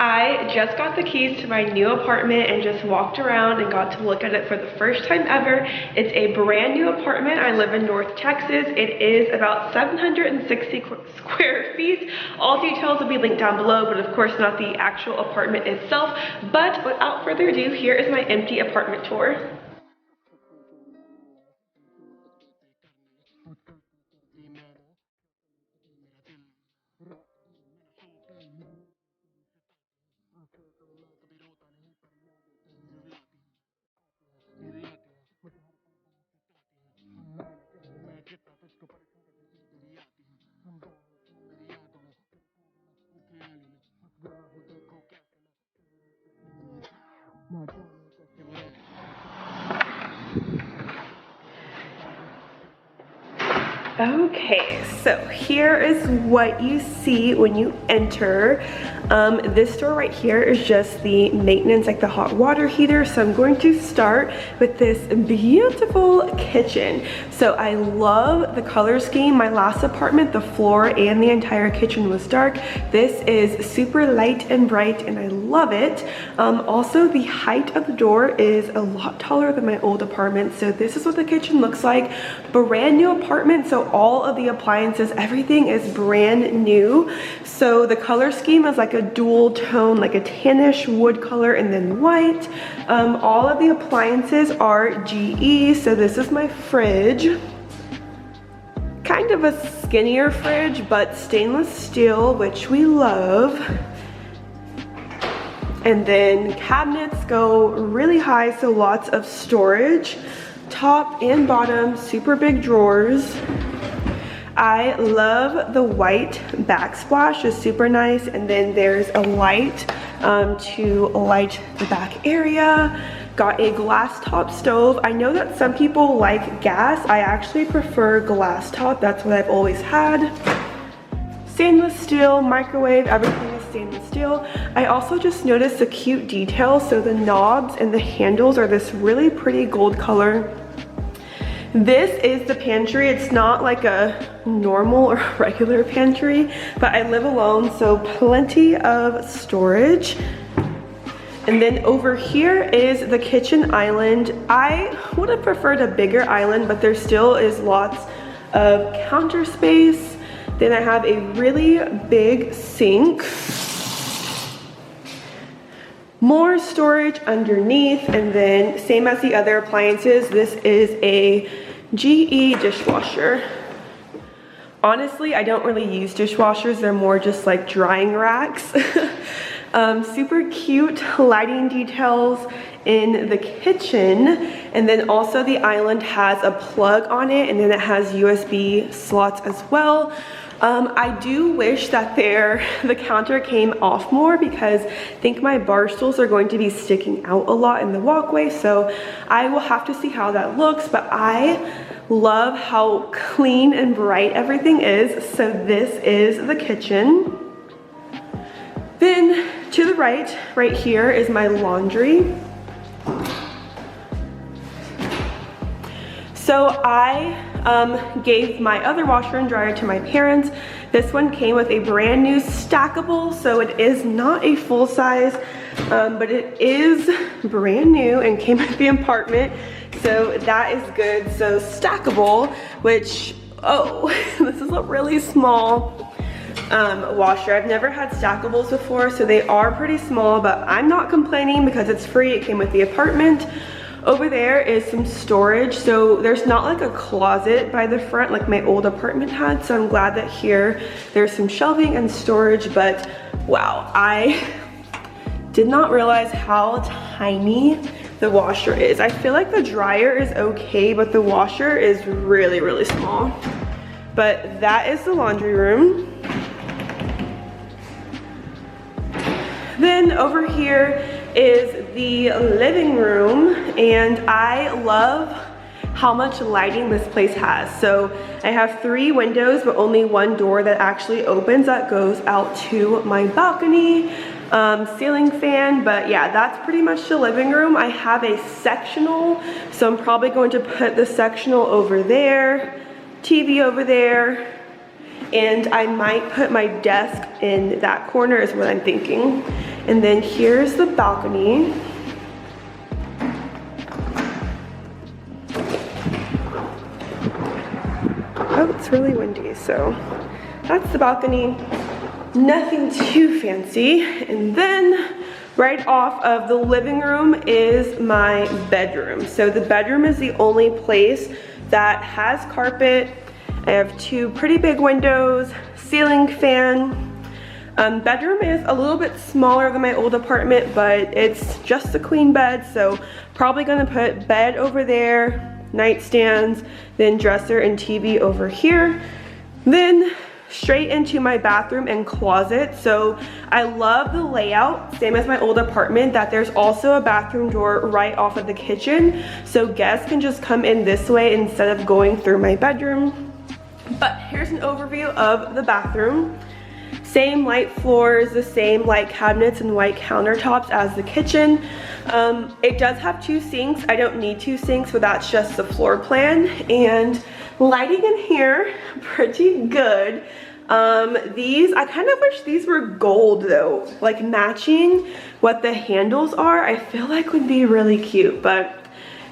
I just got the keys to my new apartment and just walked around and got to look at it for the first time ever. It's a brand new apartment. I live in North Texas. It is about 760 square feet. All details will be linked down below, but of course not the actual apartment itself. But without further ado, here is my empty apartment tour. Okay, so here is what you see when you enter. This door right here is just the maintenance, like the hot water heater. So I'm going to start with this beautiful kitchen. So I love the color scheme. My last apartment, the floor and the entire kitchen was dark. This is super light and bright and I love it. Also, the height of the door is a lot taller than my old apartment. So this is what the kitchen looks like. Brand new apartment, so all of the appliances, everything is brand new. So the color scheme is like a dual tone, like a tannish wood color and then white. All of the appliances are GE. So this is my fridge. Kind of a skinnier fridge, but stainless steel, which we love. And then cabinets go really high, so lots of storage. Top and bottom, super big drawers. I love the white backsplash, is super nice. And then there's a light to light the back area. Got a glass top stove. I know that some people like gas. I actually prefer glass top. That's what I've always had. Stainless steel, microwave, everything is stainless steel. I also just noticed a cute detail. So the knobs and the handles are this really pretty gold color. This is the pantry. It's not like a normal or regular pantry, but I live alone, so plenty of storage. And then over here is the kitchen island. I would have preferred a bigger island, but there still is lots of counter space. Then I have a really big sink. More storage underneath, and then same as the other appliances, this is a GE dishwasher. Honestly, I don't really use dishwashers. They're more just like drying racks. Super cute lighting details in the kitchen. And then also the island has a plug on it, and then it has USB slots as well. I do wish that the counter came off more because I think my bar stools are going to be sticking out a lot in the walkway. So I will have to see how that looks, but I love how clean and bright everything is. So this is the kitchen. Then to the right here is my laundry. So I gave my other washer and dryer to my parents. This one came with a brand new stackable, so it is not a full size, but it is brand new and came with the apartment, so that is good. So stackable, which, oh, this is a really small washer. I've never had stackables before, so they are pretty small, but I'm not complaining because it's free. It came with the apartment. Over there is some storage, so there's not like a closet by the front like my old apartment had, so I'm glad that here there's some shelving and storage. But wow, I did not realize how tiny the washer is. I feel like the dryer is okay, but the washer is really, really small. But that is the laundry room. Then over here is the living room, and I love how much lighting this place has. So I have 3 windows, but only 1 door that actually opens that goes out to my balcony. Ceiling fan, but yeah, that's pretty much the living room. I have a sectional, so I'm probably going to put the sectional over there, TV over there, and I might put my desk in that corner is what I'm thinking. And then here's the balcony. Oh, it's really windy, so that's the balcony. Nothing too fancy. And then right off of the living room is my bedroom. So the bedroom is the only place that has carpet. I have 2 pretty big windows, ceiling fan. Bedroom is a little bit smaller than my old apartment, but it's just a queen bed, so probably gonna put bed over there, nightstands, then dresser and TV over here. Then straight into my bathroom and closet. So I love the layout, same as my old apartment, that there's also a bathroom door right off of the kitchen, so guests can just come in this way instead of going through my bedroom. But here's an overview of the bathroom. Same light floors, the same light cabinets and white countertops as the kitchen. It does have 2 sinks. I don't need 2 sinks, but that's just the floor plan. And lighting in here, pretty good. I kind of wish these were gold though, like matching what the handles are, I feel like would be really cute. But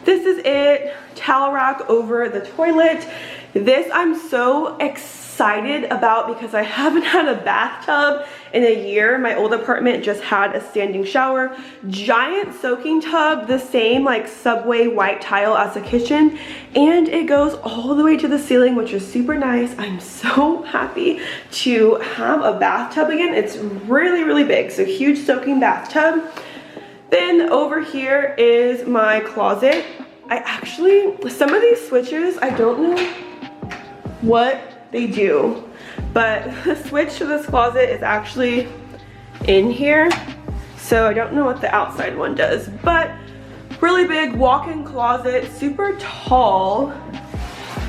this is it. Towel rack over the toilet. This I'm so excited about because I haven't had a bathtub in a year. My old apartment just had a standing shower. Giant soaking tub, the same like Subway white tile as the kitchen, and it goes all the way to the ceiling, which is super nice. I'm so happy to have a bathtub again. It's really, really big, so huge soaking bathtub. Then over here is my closet. Some of these switches, I don't know what they do, but the switch to this closet is actually in here, so I don't know what the outside one does. But really big walk-in closet, super tall.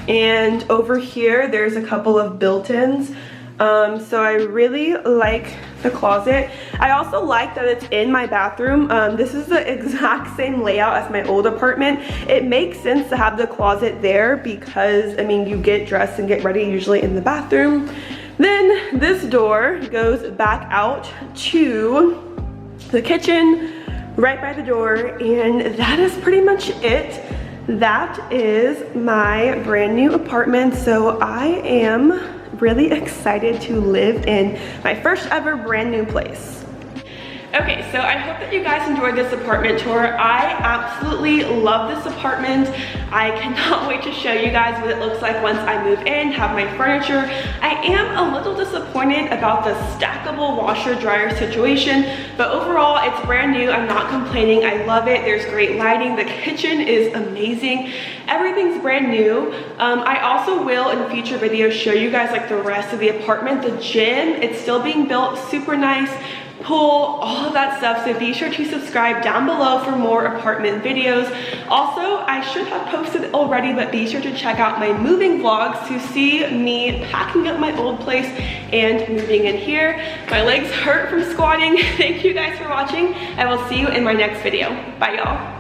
And over here there's a couple of built-ins, so I really like the closet. I also like that it's in my bathroom. This is the exact same layout as my old apartment. It makes sense to have the closet there because, I mean, you get dressed and get ready usually in the bathroom. Then this door goes back out to the kitchen right by the door, and that is pretty much it. That is my brand new apartment, so I am really excited to live in my first ever brand new place. Okay, so I hope that you guys enjoyed this apartment tour. I absolutely love this apartment. I cannot wait to show you guys what it looks like once I move in, have my furniture. I am a little disappointed about the stackable washer dryer situation, but overall it's brand new. I'm not complaining. I love it. There's great lighting. The kitchen is amazing. Everything's brand new. I also will in future videos show you guys like the rest of the apartment. The gym, it's still being built, super nice. Pool, all of that stuff, so be sure to subscribe down below for more apartment videos. Also, I should have posted already, but be sure to check out my moving vlogs to see me packing up my old place and moving in here. My legs hurt from squatting. Thank you guys for watching. I will see you in my next video. Bye y'all.